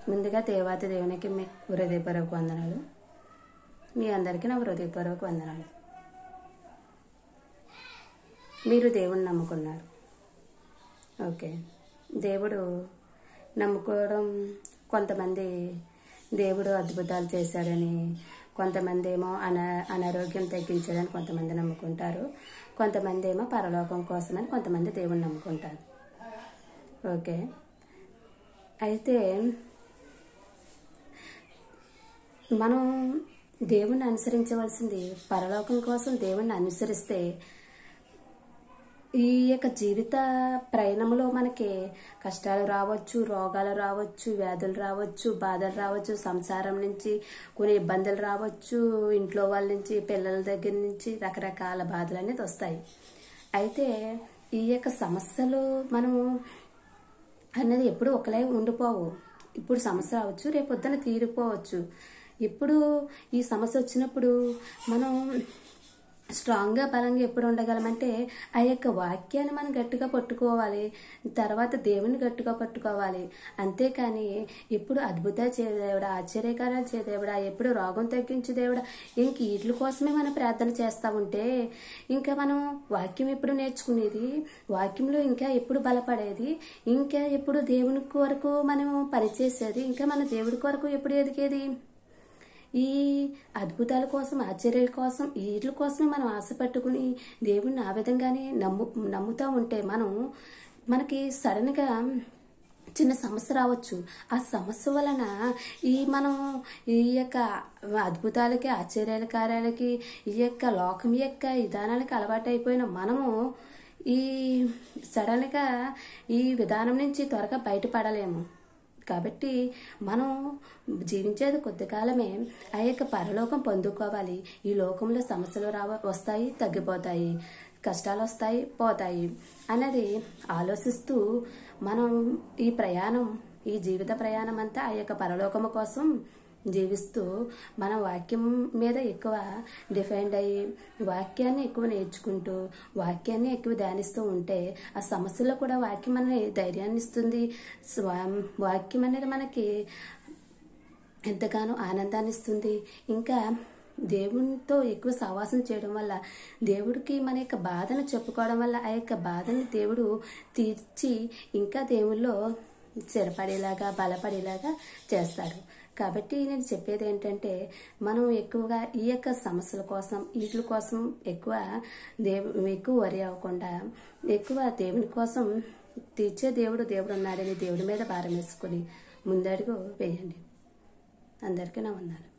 ముందుగా దేవాతి దేవునికి మీ హృదయపూర్వక వందనాలు. మీ అందరికీ నా హృదయపూర్వక వందనాలు. మీరు దేవుణ్ణి నమ్ముకున్నారు. ఓకే, దేవుడు నమ్ముకోవడం, కొంతమంది దేవుడు అద్భుతాలు చేశాడని, కొంతమంది ఏమో అనారోగ్యం తగ్గించాడని కొంతమంది నమ్ముకుంటారు. కొంతమంది ఏమో పరలోకం కోసమని కొంతమంది దేవుణ్ణి నమ్ముకుంటారు. ఓకే, అయితే మనం దేవుణ్ణి అనుసరించవలసింది పరలోకం కోసం. దేవుణ్ణి అనుసరిస్తే ఈ యొక్క జీవిత ప్రయాణంలో మనకి కష్టాలు రావచ్చు, రోగాలు రావచ్చు, వ్యాధులు రావచ్చు, బాధలు రావచ్చు, సంసారం నుంచి కొన్ని ఇబ్బందులు రావచ్చు, ఇంట్లో వాళ్ళ నుంచి, పిల్లల దగ్గర నుంచి రకరకాల బాధలు అనేది వస్తాయి. అయితే ఈ యొక్క సమస్యలు మనము అనేది ఎప్పుడు ఒకలే ఉండిపోవు. ఇప్పుడు సమస్య రావచ్చు, రేపు పొద్దున తీరిపోవచ్చు. ఇప్పుడు ఈ సమస్య వచ్చినప్పుడు మనం స్ట్రాంగ్గా బలంగా ఎప్పుడు ఉండగలమంటే ఆ యొక్క వాక్యాన్ని మనం గట్టిగా పట్టుకోవాలి, తర్వాత దేవుని గట్టిగా పట్టుకోవాలి. అంతేకాని ఎప్పుడు అద్భుతాలు చేయదేవుడా, ఆశ్చర్యకారాలు చేయదేవుడా, ఎప్పుడు రోగం తగ్గించు దేవుడా, ఇంక వీటి కోసమే మనం ప్రార్థన చేస్తూ ఉంటే ఇంకా మనం వాక్యం ఎప్పుడు నేర్చుకునేది, వాక్యంలో ఇంకా ఎప్పుడు బలపడేది, ఇంకా ఎప్పుడు దేవుని కొరకు మనం పనిచేసేది, ఇంకా మన దేవుడి కొరకు ఎప్పుడు ఎదిగేది? ఈ అద్భుతాల కోసం, ఆశ్చర్యాల కోసం, వీటి కోసమే మనం ఆశపట్టుకుని దేవుణ్ణి ఆ విధంగానే నమ్ముతూ ఉంటే మనకి సడన్గా చిన్న సమస్య రావచ్చు. ఆ సమస్య వలన మనం ఈ యొక్క అద్భుతాలకి, ఆశ్చర్యాల కార్యాలకి, ఈ యొక్క లోకం యొక్క విధానానికి అలవాటు అయిపోయిన మనము ఈ సడన్గా ఈ విధానం నుంచి త్వరగా బయటపడలేము. కాబట్టి మనం జీవించేది కొద్ది కాలమే, ఆ యొక్క పరలోకం పొందుకోవాలి. ఈ లోకంలో సమస్యలు వస్తాయి, తగ్గిపోతాయి, కష్టాలు వస్తాయి, పోతాయి అన్నది ఆలోచిస్తూ మనం ఈ జీవిత ప్రయాణం అంతా ఆ యొక్క పరలోకము కోసం జీవిస్తూ మన వాక్యం మీద ఎక్కువ డిపెండ్ అయ్యి, వాక్యాన్ని ఎక్కువ నేర్చుకుంటూ, వాక్యాన్ని ఎక్కువ ధ్యానిస్తూ ఉంటే ఆ సమస్యలో కూడా వాక్యం మనని ధైర్యాన్ని ఇస్తుంది. వాక్యం అనేది మనకి ఎంతగానో ఆనందాన్ని ఇస్తుంది. ఇంకా దేవునితో ఎక్కువ సహవాసం చేయడం వల్ల, దేవుడికి మన యొక్క బాధను చెప్పుకోవడం వల్ల ఆ యొక్క బాధని దేవుడు తీర్చి ఇంకా దేవుల్లో స్థిరపడేలాగా, బలపడేలాగా చేస్తాడు. కాబట్టి నేను చెప్పేది ఏంటంటే, మనం ఎక్కువగా ఈ యొక్క సమస్యల కోసం, వీటి కోసం ఎక్కువ వరి అవ్వకుండా, ఎక్కువ దేవుని కోసం తీర్చే దేవుడు ఉన్నాడని దేవుడి మీద భారం వేసుకుని ముందడుగు వేయండి. అందరికీ నా వందనాలు.